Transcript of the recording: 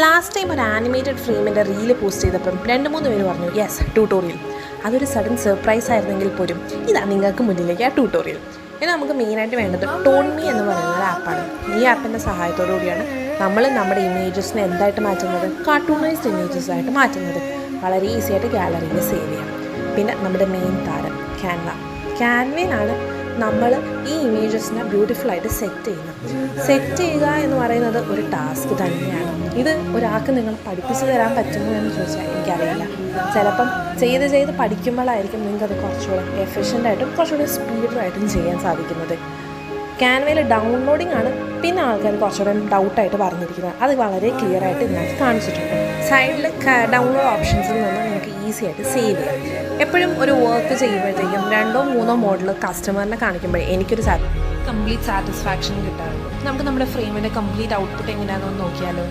Last time ഒരു animated ഫ്രെയിമിൻ്റെ reel post ചെയ്തപ്പം 2-3 പേര് പറഞ്ഞു യെസ് ട്യൂട്ടോറിയൽ. അതൊരു സഡൻ സർപ്രൈസ് ആയിരുന്നെങ്കിൽ പോലും ഇതാ നിങ്ങൾക്ക് മുന്നിലേക്ക് ആ ട്യൂട്ടോറിയൽ. ഇനി നമുക്ക് മെയിനായിട്ട് വേണ്ടത് ടോൺമി എന്ന് പറയുന്ന ഒരു ആപ്പാണ്. ഈ ആപ്പിൻ്റെ സഹായത്തോടു കൂടിയാണ് നമ്മൾ നമ്മുടെ ഇമേജസിനെ എന്തായിട്ട് മാറ്റുന്നത്, കാർട്ടൂണൈസ്ഡ് ഇമേജസ് ആയിട്ട് മാറ്റുന്നത്. വളരെ ഈസി ആയിട്ട് ഗാലറിയിൽ സേവ് ചെയ്യാം. പിന്നെ നമ്മുടെ മെയിൻ താരം ക്യാൻവയിലാണ് നമ്മൾ ഈ ഇമേജസിനെ ബ്യൂട്ടിഫുള്ളായിട്ട് സെറ്റ് ചെയ്യുക എന്ന് പറയുന്നത് ഒരു ടാസ്ക് തന്നെയാണ്. ഇത് ഒരാൾക്ക് നിങ്ങൾ പഠിപ്പിച്ചു തരാൻ പറ്റുമോ എന്ന് ചോദിച്ചാൽ എനിക്കറിയില്ല. ചിലപ്പം ചെയ്ത് പഠിക്കുമ്പോഴായിരിക്കും നിങ്ങൾക്കത് കുറച്ചുകൂടെ എഫിഷ്യൻ്റായിട്ടും കുറച്ചുകൂടെ സ്പീഡിലായിട്ടും ചെയ്യാൻ സാധിക്കുന്നത്. ക്യാൻവയിൽ ഡൗൺലോഡിംഗ് ആണ് പിന്നെ ആൾക്കാർ കുറച്ചുകൂടെ ഡൗട്ടായിട്ട് പറഞ്ഞിരിക്കുന്നത്. അത് വളരെ ക്ലിയർ ആയിട്ട് ഇതിനകത്ത് കാണിച്ചിട്ടുണ്ട്. സൈഡിൽ ഡൗൺലോഡ് ഓപ്ഷൻസിൽ നിന്ന് നിങ്ങൾക്ക് ഈസി ആയിട്ട് സേവ് ചെയ്യാം. എപ്പോഴും ഒരു വർക്ക് ചെയ്യുമ്പോഴത്തേക്കും 2-3 മോഡൽ കസ്റ്റമറിനെ കാണിക്കുമ്പോൾ എനിക്കൊരു കംപ്ലീറ്റ് സാറ്റിസ്ഫാക്ഷൻ കിട്ടാറുണ്ട്. നമുക്ക് നമ്മുടെ ഫ്രെയിമിൻ്റെ കംപ്ലീറ്റ് ഔട്ട്പുട്ട് എങ്ങനെയാണെന്ന് നോക്കിയാലോ.